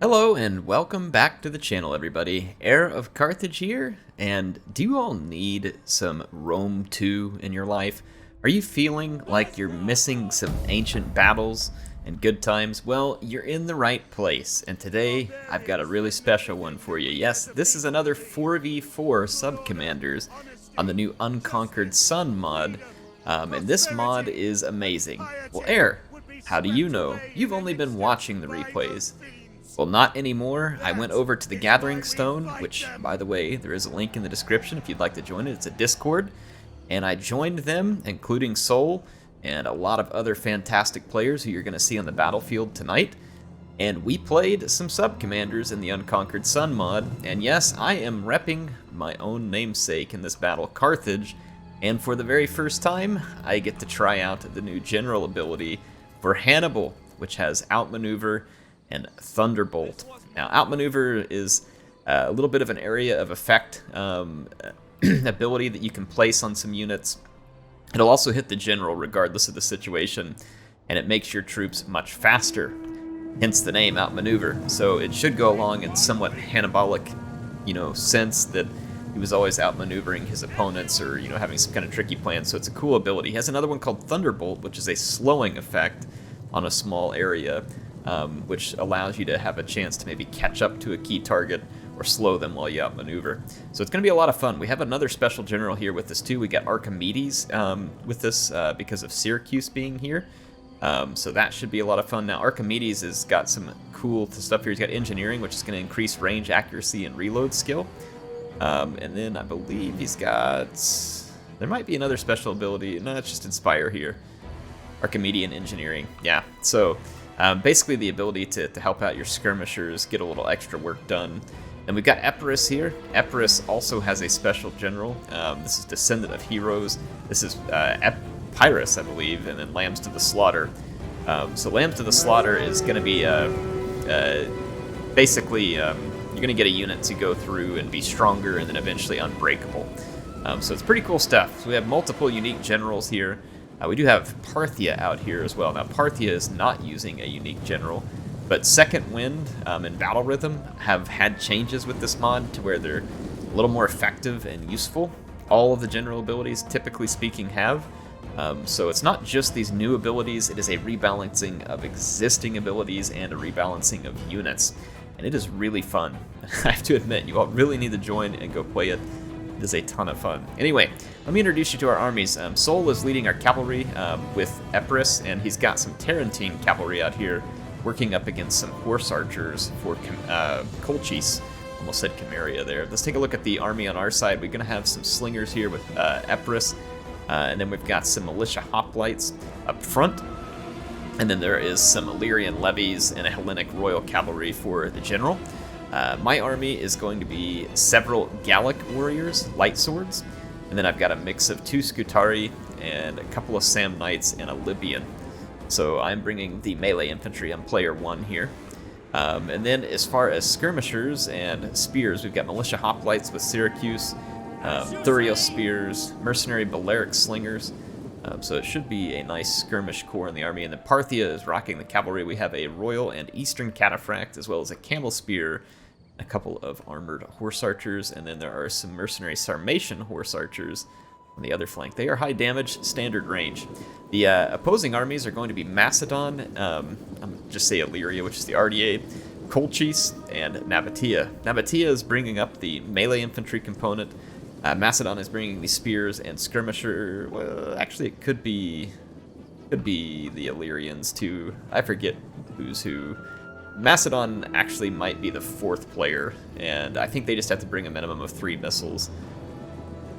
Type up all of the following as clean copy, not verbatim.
Hello and welcome back to the channel, everybody. HeirofCarthage here, and do you all need some Rome 2 in your life? Are you feeling like you're missing some ancient battles and good times? Well, you're in the right place, and today I've got a really special one for you. Yes, this is another 4v4 sub-commanders on the new Unconquered Sun mod, and this mod is amazing. Well, Air, how do you know? You've only been watching the replays. Well, not anymore. I went over to the Gathering Stone, which, by the way, there is a link in the description if you'd like to join it. It's a Discord. And I joined them, including Soul, and a lot of other fantastic players who you're going to see on the battlefield tonight. And we played some sub-commanders in the Unconquered Sun mod. And yes, I am repping my own namesake in this battle, Carthage. And for the very first time, I get to try out the new general ability for Hannibal, which has Outmaneuver and Thunderbolt. Now, Outmaneuver is a little bit of an area of effect ability that you can place on some units. It'll also hit the general regardless of the situation, and it makes your troops much faster, hence the name Outmaneuver. So it should go along in somewhat Hannibalic, sense that he was always outmaneuvering his opponents or, having some kind of tricky plan. So it's a cool ability. He has another one called Thunderbolt, which is a slowing effect on a small area, which allows you to have a chance to maybe catch up to a key target or slow them while you outmaneuver. So it's going to be a lot of fun. We have another special general here with us too. We got Archimedes with us because of Syracuse being here. So that should be a lot of fun. Now, Archimedes has got some cool stuff here. He's got engineering, which is going to increase range, accuracy, and reload skill. And then I believe he's got... There might be another special ability. No, it's just Inspire here. Archimedean engineering. Yeah, so... basically the ability to help out your skirmishers, get a little extra work done. And we've got Pyrrhus here. Pyrrhus also has a special general. This is Descendant of Heroes. This is Pyrrhus, I believe, and then Lambs to the Slaughter. So Lambs to the Slaughter is going to be basically you're going to get a unit to go through and be stronger and then eventually unbreakable. So it's pretty cool stuff. So we have multiple unique generals here. We do have Parthia out here as well. Now, Parthia is not using a unique general, but Second Wind and Battle Rhythm have had changes with this mod to where they're a little more effective and useful. All of the general abilities, typically speaking, have. So it's not just these new abilities, it is a rebalancing of existing abilities and a rebalancing of units. And it is really fun. I have to admit, you all really need to join and go play it. It is a ton of fun. Anyway, let me introduce you to our armies. Soul is leading our cavalry with Pyrrhus, and he's got some Tarentine cavalry out here working up against some horse archers for Colchis. Almost said Chimeria there. Let's take a look at the army on our side. We're going to have some slingers here with Pyrrhus, and then we've got some militia hoplites up front. And then there is some Illyrian levies and a Hellenic royal cavalry for the general. My army is going to be several Gallic warriors, light swords, and then I've got a mix of 2 Scutari and a couple of Samnites and a Libyan. So I'm bringing the melee infantry on player 1 here. And then as far as skirmishers and spears, we've got militia hoplites with Syracuse, Thurios spears, mercenary Balearic slingers. So it should be a nice skirmish corps in the army. And then Parthia is rocking the cavalry. We have a royal and eastern cataphract, as well as a camel spear, a couple of armored horse archers, and then there are some mercenary Sarmatian horse archers on the other flank. They are high damage, standard range. The opposing armies are going to be Macedon, I'm just say Illyria, which is the RDA, Colchis, and Nabatea. Nabatea is bringing up the melee infantry component. Macedon is bringing the spears and skirmisher. Well, actually, it could be the Illyrians too. I forget who's who. Macedon actually might be the 4th player, and I think they just have to bring a minimum of 3 missiles.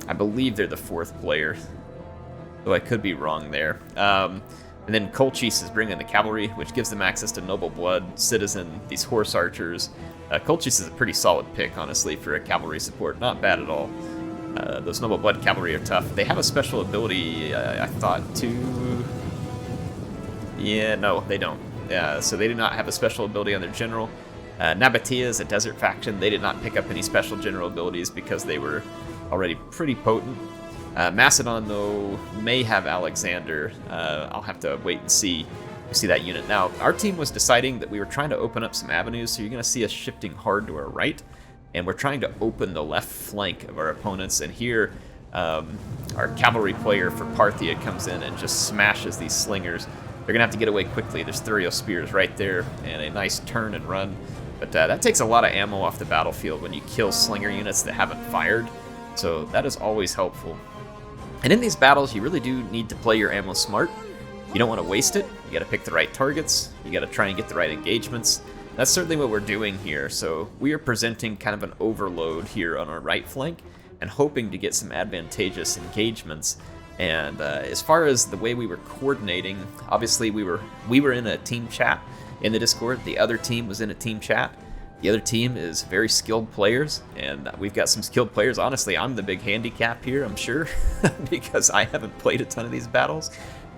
I believe they're the 4th player, though I could be wrong there. And then Colchis is bringing the cavalry, which gives them access to noble blood, citizen, these horse archers. Colchis is a pretty solid pick, honestly, for a cavalry support. Not bad at all. Those noble blood cavalry are tough. They have a special ability, I thought, to... Yeah, no, they don't. So they do not have a special ability on their general. Nabatea is a desert faction. They did not pick up any special general abilities because they were already pretty potent. Macedon, though, may have Alexander. I'll have to wait and see. You see that unit. Now, our team was deciding that we were trying to open up some avenues, so you're going to see us shifting hard to our right, and we're trying to open the left flank of our opponents, and here our cavalry player for Parthia comes in and just smashes these slingers. They're going to have to get away quickly. There's Thurio spears right there, and a nice turn and run. But that takes a lot of ammo off the battlefield when you kill slinger units that haven't fired, so that is always helpful. And in these battles, you really do need to play your ammo smart. You don't want to waste it. You got to pick the right targets. You got to try and get the right engagements. That's certainly what we're doing here. So we are presenting kind of an overload here on our right flank and hoping to get some advantageous engagements. And as far as the way we were coordinating, obviously we were in a team chat in the Discord. The other team was in a team chat. The other team is very skilled players, and we've got some skilled players. Honestly, I'm the big handicap here, I'm sure, because I haven't played a ton of these battles.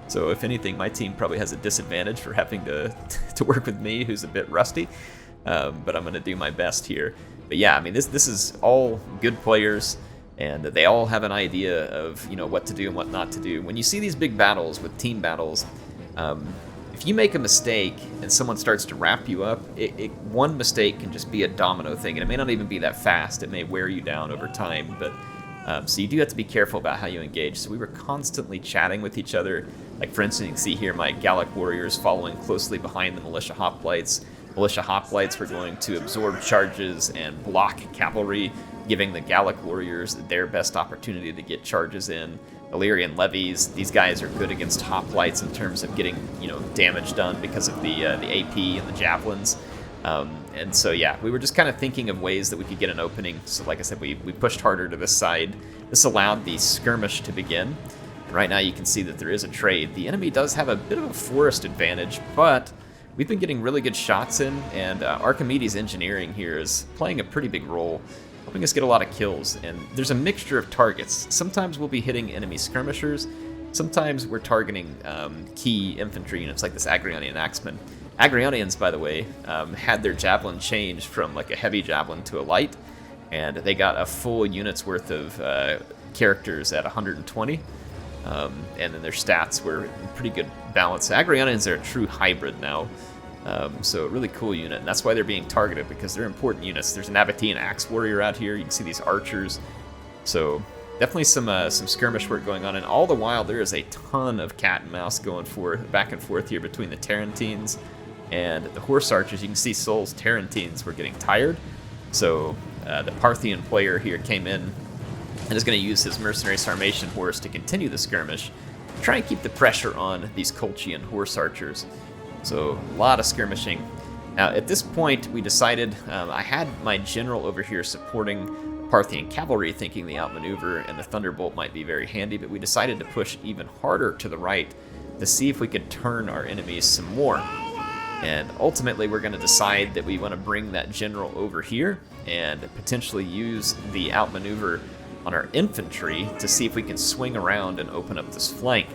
So if anything, my team probably has a disadvantage for having to work with me, who's a bit rusty. But I'm going to do my best here. But yeah, I mean, this is all good players, and they all have an idea of what to do and what not to do. When you see these big battles with team battles, if you make a mistake and someone starts to wrap you up, one mistake can just be a domino thing, and it may not even be that fast. It may wear you down over time, but so you do have to be careful about how you engage. So we were constantly chatting with each other. Like, for instance, you can see here my Gallic warriors following closely behind the militia hoplites. Militia hoplites were going to absorb charges and block cavalry, giving the Gallic warriors their best opportunity to get charges in. Illyrian levies, these guys are good against hoplites in terms of getting damage done because of the AP and the javelins. And so yeah, we were just kind of thinking of ways that we could get an opening. So like I said, we pushed harder to this side. This allowed the skirmish to begin. And right now you can see that there is a trade. The enemy does have a bit of a forest advantage, but we've been getting really good shots in, and Archimedes engineering here is playing a pretty big role, helping us get a lot of kills. And there's a mixture of targets. Sometimes we'll be hitting enemy skirmishers. Sometimes we're targeting key infantry units like this Agrionian Axeman. Agrionians, by the way, had their javelin changed from like a heavy javelin to a light, and they got a full unit's worth of characters at 120, and then their stats were in pretty good balance. Agrionians are a true hybrid now, so a really cool unit, and that's why they're being targeted, because they're important units. There's an Abatian Axe Warrior out here. You can see these archers, so definitely some skirmish work going on, and all the while there is a ton of cat and mouse going back and forth here between the Tarentines and the horse archers. You can see Sol's Tarentines were getting tired, so the Parthian player here came in and is going to use his mercenary Sarmatian horse to continue the skirmish, try and keep the pressure on these Colchian horse archers. So a lot of skirmishing. Now at this point we decided, I had my general over here supporting Parthian cavalry, thinking the outmaneuver and the Thunderbolt might be very handy, but we decided to push even harder to the right to see if we could turn our enemies some more. And ultimately we're going to decide that we want to bring that general over here and potentially use the outmaneuver on our infantry to see if we can swing around and open up this flank.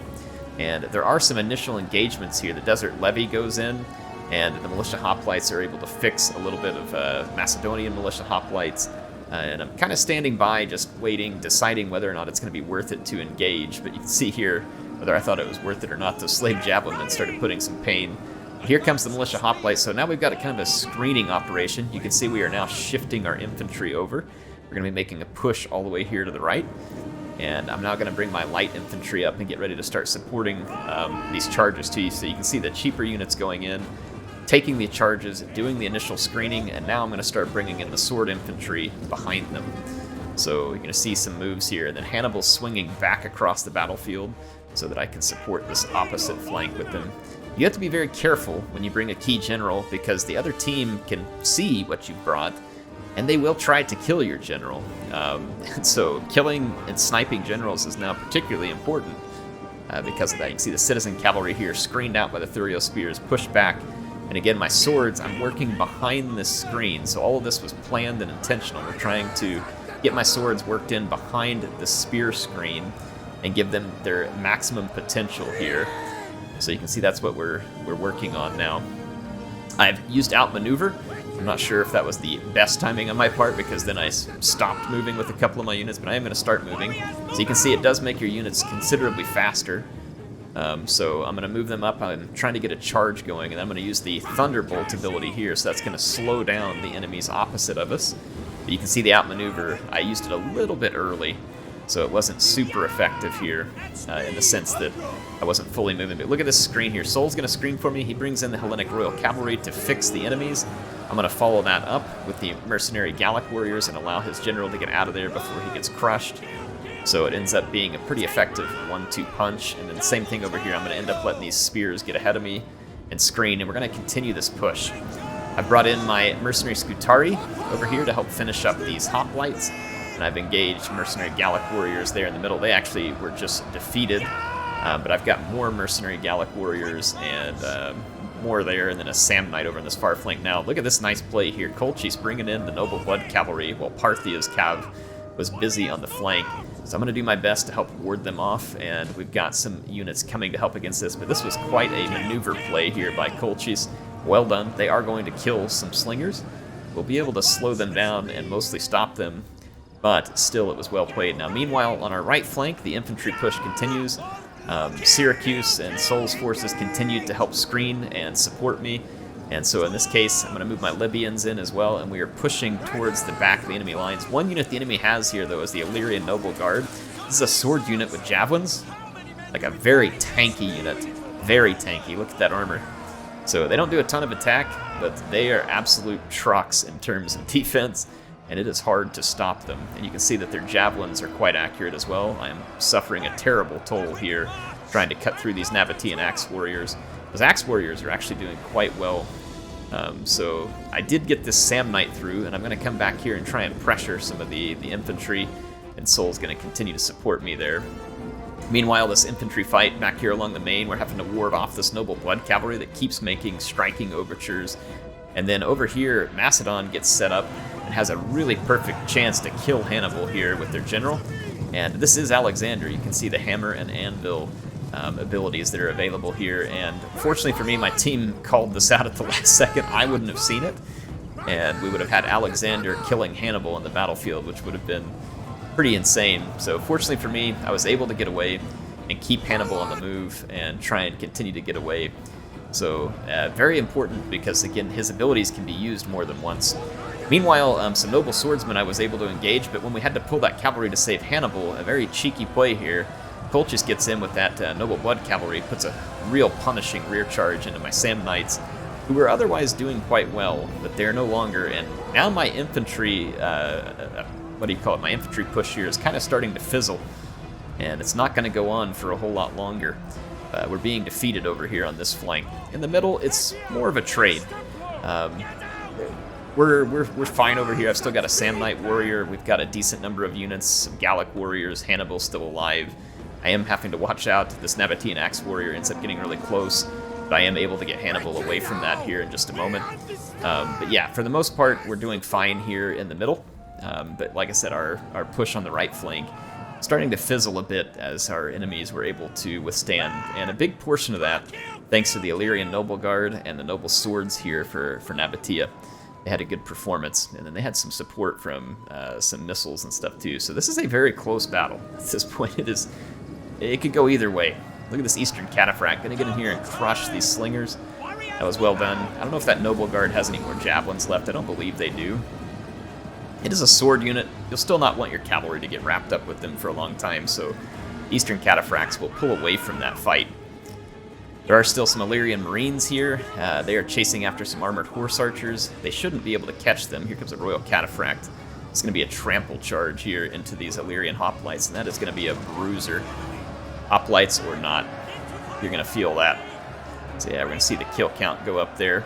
And there are some initial engagements here. The Desert Levy goes in, and the militia hoplites are able to fix a little bit of Macedonian militia hoplites. And I'm kind of standing by, just waiting, deciding whether or not it's going to be worth it to engage. But you can see here whether I thought it was worth it or not. Those slave javelin started putting some pain. Here comes the militia hoplite, so now we've got a kind of a screening operation. You can see we are now shifting our infantry over. We're going to be making a push all the way here to the right. And I'm now going to bring my light infantry up and get ready to start supporting these charges to you. So you can see the cheaper units going in, taking the charges, doing the initial screening, and now I'm going to start bringing in the sword infantry behind them. So you're going to see some moves here, and then Hannibal's swinging back across the battlefield so that I can support this opposite flank with them. You have to be very careful when you bring a key general, because the other team can see what you've brought, and they will try to kill your general. So killing and sniping generals is now particularly important because of that. You can see the citizen cavalry here screened out by the Thurio spears, pushed back, and again my swords, I'm working behind this screen, so all of this was planned and intentional. We're trying to get my swords worked in behind the spear screen and give them their maximum potential here. So you can see that's what we're working on now. I've used outmaneuver. I'm not sure if that was the best timing on my part, because then I stopped moving with a couple of my units, but I am going to start moving. So you can see it does make your units considerably faster. So I'm going to move them up. I'm trying to get a charge going, and I'm going to use the Thunderbolt ability here, so that's going to slow down the enemies opposite of us. But you can see the outmaneuver. I used it a little bit early, so it wasn't super effective here in the sense that I wasn't fully moving. But look at this screen here. Sol's going to screen for me. He brings in the Hellenic Royal Cavalry to fix the enemies. I'm going to follow that up with the Mercenary Gallic Warriors and allow his general to get out of there before he gets crushed. So it ends up being a pretty effective 1-2 punch. And then the same thing over here. I'm going to end up letting these spears get ahead of me and screen, and we're going to continue this push. I've brought in my Mercenary Scutari over here to help finish up these hoplites, and I've engaged Mercenary Gallic Warriors there in the middle. They actually were just defeated, but I've got more Mercenary Gallic Warriors and more there, and then a Sam Knight over in this far flank. Now, look at this nice play here. Colchi's bringing in the Noble Blood Cavalry while Parthia's cav was busy on the flank. So I'm going to do my best to help ward them off, and we've got some units coming to help against this, but this was quite a maneuver play here by Colchis. Well done. They are going to kill some slingers. We'll be able to slow them down and mostly stop them, but still it was well played. Now, meanwhile, on our right flank, the infantry push continues. Syracuse and Sol's forces continued to help screen and support me, and so in this case, I'm going to move my Libyans in as well, and we are pushing towards the back of the enemy lines. One unit the enemy has here, though, is the Illyrian Noble Guard. This is a sword unit with javelins, like a very tanky unit. Very tanky. Look at that armor. So they don't do a ton of attack, but they are absolute trucks in terms of defense, and it is hard to stop them. And you can see that their javelins are quite accurate as well. I am suffering a terrible toll here trying to cut through these Nabatean Axe Warriors. Those Axe Warriors are actually doing quite well. So I did get this Sam Knight through, and I'm going to come back here and try and pressure some of the infantry, and Sol's going to continue to support me there. Meanwhile, this infantry fight back here along the main, we're having to ward off this Noble Blood Cavalry that keeps making striking overtures. And then over here, Macedon gets set up and has a really perfect chance to kill Hannibal here with their general. And this is Alexander. You can see the hammer and anvil abilities that are available here. And fortunately for me, my team called this out at the last second. I wouldn't have seen it. And we would have had Alexander killing Hannibal on the battlefield, which would have been pretty insane. So fortunately for me, I was able to get away and keep Hannibal on the move and try and continue to get away. So very important because, again, his abilities can be used more than once. Meanwhile, some noble swordsmen I was able to engage, but when we had to pull that cavalry to save Hannibal, a very cheeky play here, Colchis gets in with that Noble Blood Cavalry, puts a real punishing rear charge into my Sam Knights, who were otherwise doing quite well, but they're no longer. And now my infantry, my infantry push here is kind of starting to fizzle, and it's not going to go on for a whole lot longer. We're being defeated over here on this flank. In the middle, it's more of a trade. We're fine over here. I've still got a Sam Knight warrior. We've got a decent number of units, some Gallic warriors. Hannibal's still alive. I am having to watch out. This Nabatean Axe warrior ends up getting really close, but I am able to get Hannibal away from that here in just a moment. But yeah, for the most part, we're doing fine here in the middle. But like I said, our push on the right flank starting to fizzle a bit as our enemies were able to withstand. And a big portion of that, thanks to the Illyrian Noble Guard and the Noble Swords here for Nabatea. They had a good performance, and then they had some support from some missiles and stuff too. So this is a very close battle. At this point, it could go either way. Look at this Eastern Cataphract, gonna get in here and crush these slingers. That was well done. I don't know if that Noble Guard has any more javelins left. I don't believe they do. It is a sword unit. You'll still not want your cavalry to get wrapped up with them for a long time, so Eastern Cataphracts will pull away from that fight. There are still some Illyrian Marines here. They are chasing after some armored horse archers. They shouldn't be able to catch them. Here comes a Royal Cataphract. It's going to be a trample charge here into these Illyrian hoplites, and that is going to be a bruiser. Hoplites or not, you're going to feel that. So yeah, we're going to see the kill count go up there.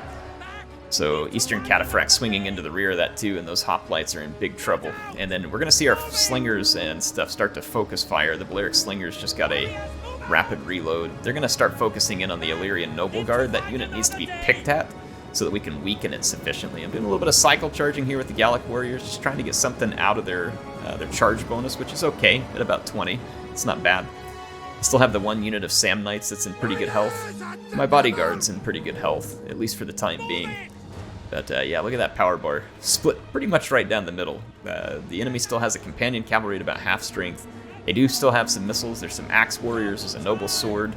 So Eastern Cataphract swinging into the rear of that too, and those hoplites are in big trouble. And then we're going to see our slingers and stuff start to focus fire. The Balearic slingers just got a rapid reload. They're going to start focusing in on the Illyrian Noble Guard. That unit needs to be picked at so that we can weaken it sufficiently. I'm doing a little bit of cycle charging here with the Gallic Warriors, just trying to get something out of their charge bonus, which is okay at about 20. It's not bad. I still have the one unit of Sam Knights that's in pretty good health. My bodyguard's in pretty good health, at least for the time being. But yeah, look at that power bar. Split pretty much right down the middle. The enemy still has a companion cavalry at about half strength. They do still have some missiles. There's some axe warriors. There's a noble sword.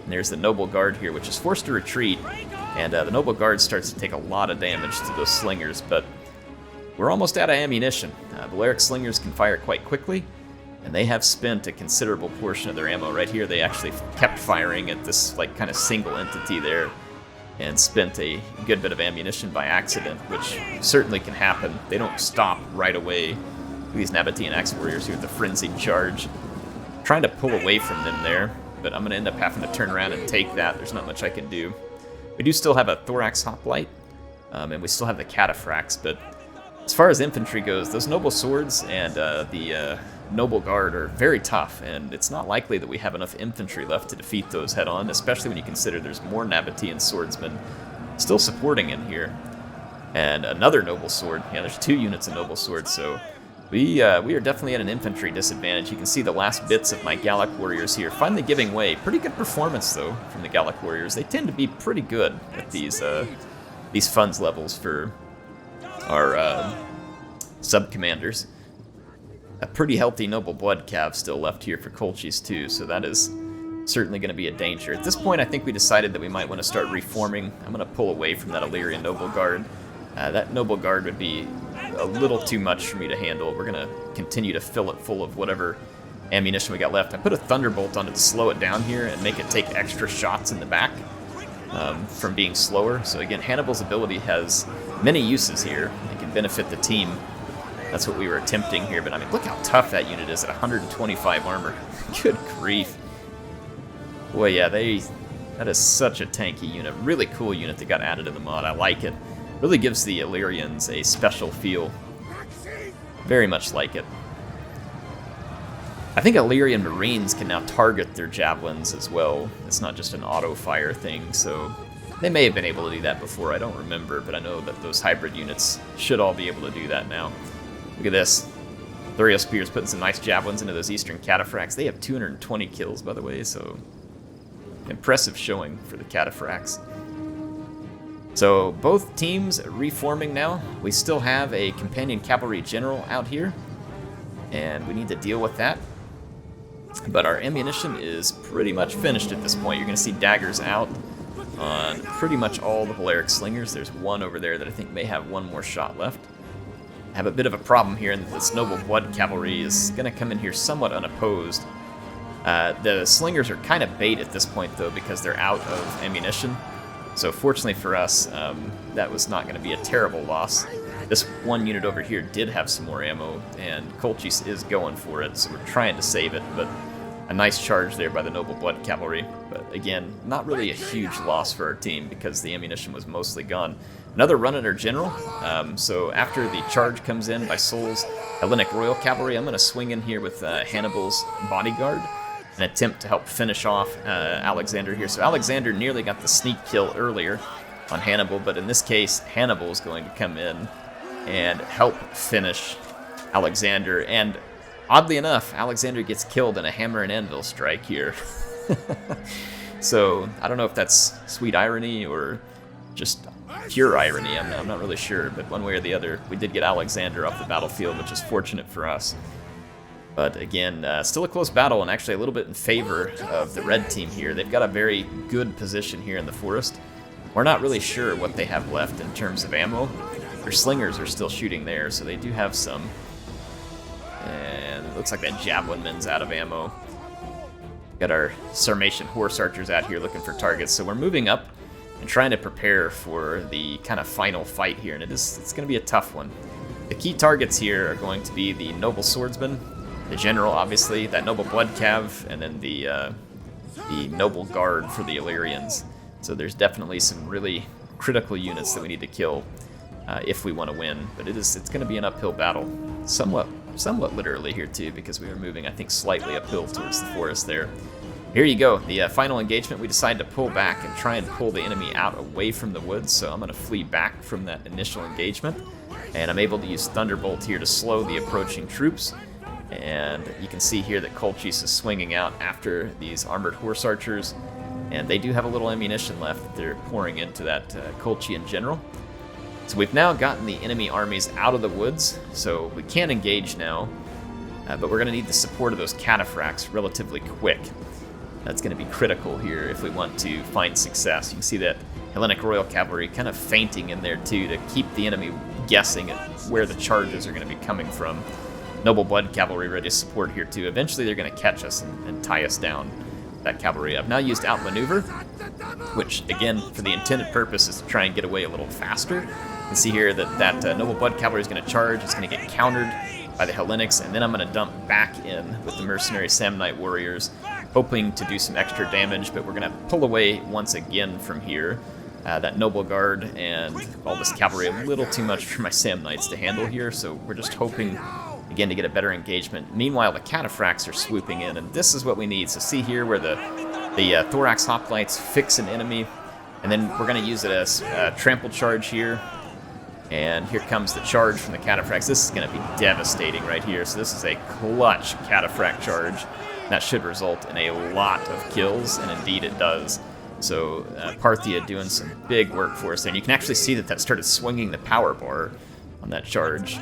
And there's the Noble Guard here, which is forced to retreat, and the Noble Guard starts to take a lot of damage to those slingers, but we're almost out of ammunition. Balearic slingers can fire quite quickly, and they have spent a considerable portion of their ammo. Right here, they actually kept firing at this like kind of single entity there, and spent a good bit of ammunition by accident, which certainly can happen. They don't stop right away. These Nabatean Axe Warriors here with the frenzied charge, trying to pull away from them there, but I'm going to end up having to turn around and take that. There's not much I can do. We do still have a Thorax Hoplite, and we still have the Cataphracts, but as far as infantry goes, those Noble Swords and the Noble Guard are very tough, and it's not likely that we have enough infantry left to defeat those head-on, especially when you consider there's more Nabatean swordsmen still supporting in here. And another Noble Sword. Yeah, there's 2 units of Noble Swords, so we are definitely at an infantry disadvantage. You can see the last bits of my Gallic Warriors here finally giving way. Pretty good performance, though, from the Gallic Warriors. They tend to be pretty good at these funds levels for our sub-commanders. A pretty healthy Noble Blood Cav still left here for Colchis, too, so that is certainly going to be a danger. At this point, I think we decided that we might want to start reforming. I'm going to pull away from that Illyrian Noble Guard. That Noble Guard would be a little too much for me to handle. We're going to continue to fill it full of whatever ammunition we got left. I put a Thunderbolt on it to slow it down here and make it take extra shots in the back from being slower. So again, Hannibal's ability has many uses here. It can benefit the team. That's what we were attempting here, but I mean, look how tough that unit is at 125 armor. Good grief. Boy, yeah, that is such a tanky unit. Really cool unit that got added to the mod. I like it. Really gives the Illyrians a special feel. Very much like it. I think Illyrian Marines can now target their javelins as well. It's not just an auto-fire thing, so they may have been able to do that before. I don't remember, but I know that those hybrid units should all be able to do that now. Look at this. Thuriel Spears putting some nice javelins into those Eastern Cataphracts. They have 220 kills, by the way, so impressive showing for the Cataphracts. So both teams reforming now. We still have a companion cavalry general out here, and we need to deal with that. But our ammunition is pretty much finished at this point. You're going to see daggers out on pretty much all the Balearic slingers. There's one over there that I think may have one more shot left. I have a bit of a problem here, and this Noble Blood Cavalry is going to come in here somewhat unopposed. The slingers are kind of bait at this point, though, because they're out of ammunition. So fortunately for us, that was not going to be a terrible loss. This one unit over here did have some more ammo, and Colchis is going for it, so we're trying to save it, but a nice charge there by the Noble Blood Cavalry. But again, not really a huge loss for our team because the ammunition was mostly gone. Another run at our general, so after the charge comes in by Sol's Hellenic Royal Cavalry, I'm going to swing in here with Hannibal's bodyguard and attempt to help finish off Alexander here. So Alexander nearly got the sneak kill earlier on Hannibal, but in this case, Hannibal is going to come in and help finish Alexander. And oddly enough, Alexander gets killed in a hammer and anvil strike here. So I don't know if that's sweet irony or just pure irony. I'm not really sure, but one way or the other, we did get Alexander off the battlefield, which is fortunate for us. But again, still a close battle, and actually a little bit in favor of the red team here. They've got a very good position here in the forest. We're not really sure what they have left in terms of ammo. Their slingers are still shooting there, so they do have some. And it looks like that javelin man's out of ammo. Got our Sarmatian horse archers out here looking for targets, so we're moving up and trying to prepare for the kind of final fight here, and it's going to be a tough one. The key targets here are going to be the Noble Swordsman, the General, obviously, that Noble Blood Cav, and then the Noble Guard for the Illyrians. So there's definitely some really critical units that we need to kill if we want to win. But it's going to be an uphill battle, somewhat literally here too, because we are moving, I think, slightly uphill towards the forest there. Here you go, the final engagement. We decide to pull back and try and pull the enemy out away from the woods, so I'm going to flee back from that initial engagement, and I'm able to use Thunderbolt here to slow the approaching troops. And you can see here that Colchis is swinging out after these armored horse archers, and they do have a little ammunition left that they're pouring into that Colchian general. So we've now gotten the enemy armies out of the woods, so we can engage now, but we're going to need the support of those cataphracts relatively quick. That's going to be critical here if we want to find success. You can see that Hellenic Royal Cavalry kind of feinting in there too to keep the enemy guessing at where the charges are going to be coming from. Noble Blood Cavalry ready to support here too. Eventually they're going to catch us and tie us down. That cavalry. I've now used outmaneuver, which again, for the intended purpose, is to try and get away a little faster. You can see here that Noble Blood Cavalry is going to charge. It's going to get countered by the Hellenics, and then I'm going to dump back in with the mercenary Samnite warriors, hoping to do some extra damage, but we're going to pull away once again from here. That Noble Guard and all this cavalry, a little too much for my Samnites to handle here, so we're just hoping, again, to get a better engagement. Meanwhile, the Cataphracts are swooping in, and this is what we need. So see here where the Thorax Hoplites fix an enemy, and then we're going to use it as a trample charge here. And here comes the charge from the Cataphracts. This is going to be devastating right here. So this is a clutch Cataphract charge. That should result in a lot of kills, and indeed it does. So Parthia doing some big work for us there. And you can actually see that started swinging the power bar on that charge.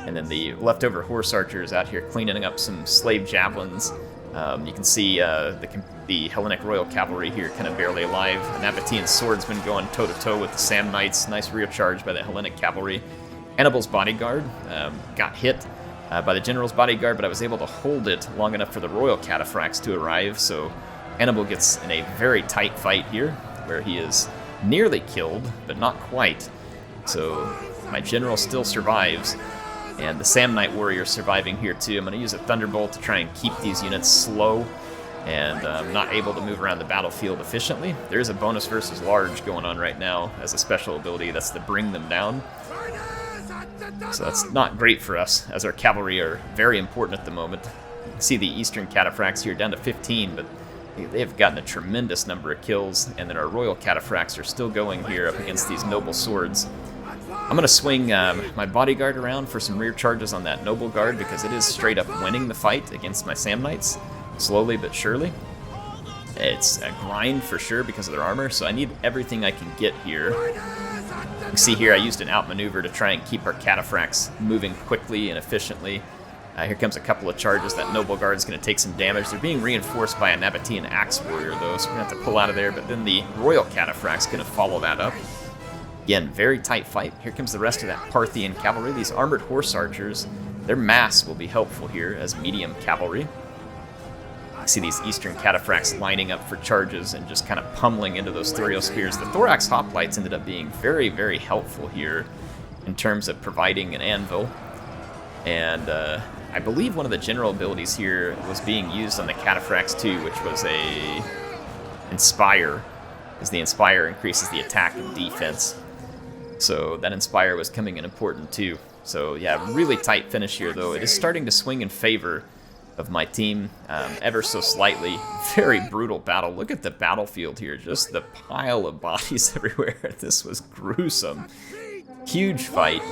And then the leftover horse archers out here cleaning up some slave javelins. You can see the Hellenic Royal Cavalry here kind of barely alive. An Nabatean swordsman going toe-to-toe with the Samnites. Nice rear charge by the Hellenic Cavalry. Hannibal's bodyguard got hit by the general's bodyguard, but I was able to hold it long enough for the Royal Cataphracts to arrive. So Hannibal gets in a very tight fight here, where he is nearly killed, but not quite. So my general still survives. And the Samnite warrior surviving here too. I'm going to use a Thunderbolt to try and keep these units slow and not able to move around the battlefield efficiently. There is a bonus versus large going on right now as a special ability. That's to bring them down. So that's not great for us, as our cavalry are very important at the moment. You can see the Eastern Cataphracts here down to 15, but they've gotten a tremendous number of kills, and then our Royal Cataphracts are still going here up against these noble swords. I'm going to swing my bodyguard around for some rear charges on that Noble Guard, because it is straight up winning the fight against my Samnites, slowly but surely. It's a grind for sure because of their armor, so I need everything I can get here. You can see here I used an outmaneuver to try and keep our Cataphracts moving quickly and efficiently. Here comes a couple of charges. That Noble Guard's going to take some damage. They're being reinforced by a Nabatean Axe Warrior, though, so we're going to have to pull out of there, but then the Royal Cataphract's going to follow that up. Again, very tight fight. Here comes the rest of that Parthian cavalry. These armored horse archers, their mass will be helpful here as medium cavalry. I see these Eastern Cataphracts lining up for charges and just kind of pummeling into those Thuriel spears. The Thorax Hoplites ended up being very, very helpful here in terms of providing an anvil. And I believe one of the general abilities here was being used on the Cataphracts too, which was a Inspire, as the Inspire increases the attack and defense. So that Inspire was coming in important too. So yeah, really tight finish here, though. It is starting to swing in favor of my team ever so slightly. Very brutal battle. Look at the battlefield here. Just the pile of bodies everywhere. This was gruesome. Huge fight.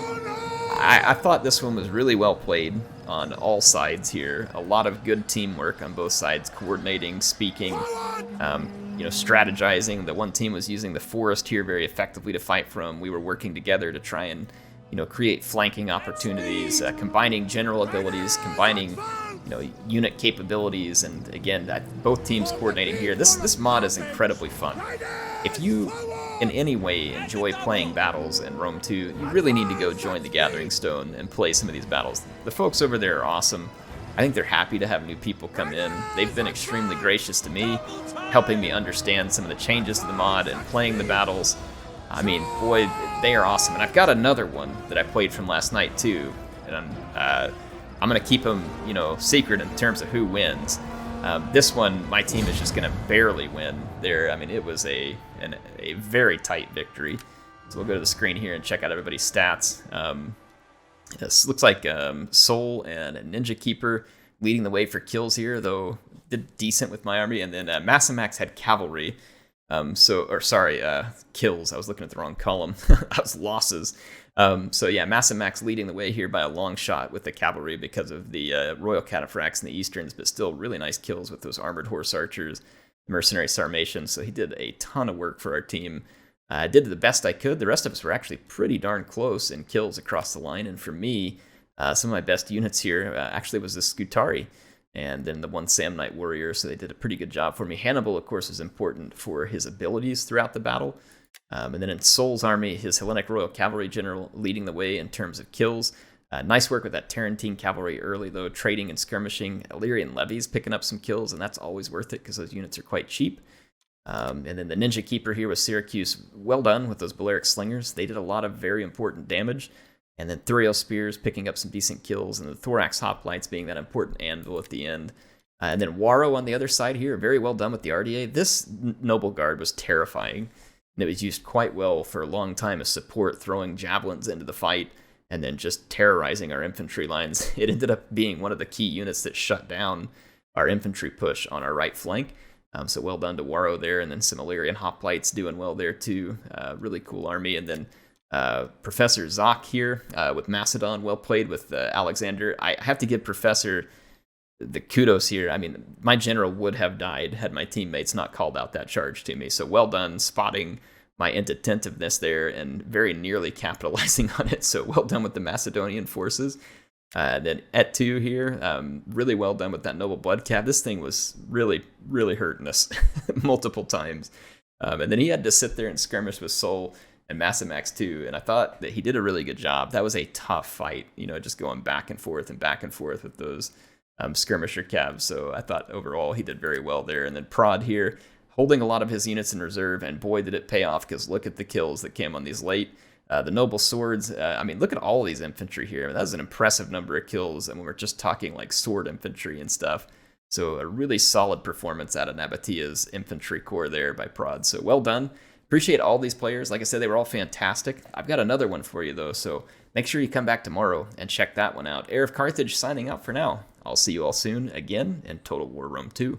I thought this one was really well played on all sides here. A lot of good teamwork on both sides, coordinating, speaking, strategizing. The one team was using the forest here very effectively to fight from. We were working together to try and, create flanking opportunities, combining general abilities, combining, unit capabilities, and again, both teams coordinating here. This mod is incredibly fun. If you, in any way, enjoy playing battles in Rome 2, you really need to go join the Gathering Stone and play some of these battles. The folks over there are awesome. I think they're happy to have new people come in. They've been extremely gracious to me, helping me understand some of the changes to the mod and playing the battles. I mean, boy, they are awesome. And I've got another one that I played from last night too, and I'm going to keep them, secret in terms of who wins. This one, my team is just going to barely win. It was a very tight victory. So we'll go to the screen here and check out everybody's stats. This looks like Soul and Ninja Keeper leading the way for kills here, though did decent with my army. And then Massamax had cavalry. Kills. I was looking at the wrong column. That was losses. Massamax leading the way here by a long shot with the cavalry because of the Royal Cataphracts and the Easterns, but still really nice kills with those armored horse archers, mercenary Sarmatians. So he did a ton of work for our team. I did the best I could. The rest of us were actually pretty darn close in kills across the line. And for me, some of my best units here actually was the Scutari. and then the one Samnite warrior, so they did a pretty good job for me. Hannibal, of course, was important for his abilities throughout the battle. And then in Sol's army, his Hellenic Royal Cavalry general leading the way in terms of kills. Nice work with that Tarentine cavalry early, though, trading and skirmishing. Illyrian levies picking up some kills, and that's always worth it because those units are quite cheap. And then the Ninja Keeper here with Syracuse, well done with those Balearic Slingers. They did a lot of very important damage. And then Thurio Spears picking up some decent kills, and the Thorax Hoplites being that important anvil at the end. And then Waro on the other side here, very well done with the RDA. This Noble Guard was terrifying, and it was used quite well for a long time as support, throwing javelins into the fight, and then just terrorizing our infantry lines. It ended up being one of the key units that shut down our infantry push on our right flank. So well done to Waro there, and then some Illyrian Hoplites doing well there too. Really cool army. And then Professor Zoc here with Macedon, well played with Alexander. I have to give Professor the kudos here. I mean, my general would have died had my teammates not called out that charge to me. So well done spotting my inattentiveness there and very nearly capitalizing on it. So well done with the Macedonian forces. Then Et2 here, really well done with that Noble Blood Cab. This thing was really, really hurting us multiple times. And then he had to sit there and skirmish with Sol and Massamax too, and I thought that he did a really good job. That was a tough fight, just going back and forth with those skirmisher cabs. So I thought overall he did very well there. And then Prod here, holding a lot of his units in reserve, and boy did it pay off, because look at the kills that came on these late. The Noble Swords, look at all these infantry here. That was an impressive number of kills, and we're just talking like sword infantry and stuff. So a really solid performance out of Nabatia's infantry corps there by Prod. So well done. Appreciate all these players. Like I said, they were all fantastic. I've got another one for you, though, so make sure you come back tomorrow and check that one out. HeirofCarthage signing out for now. I'll see you all soon again in Total War Rome 2.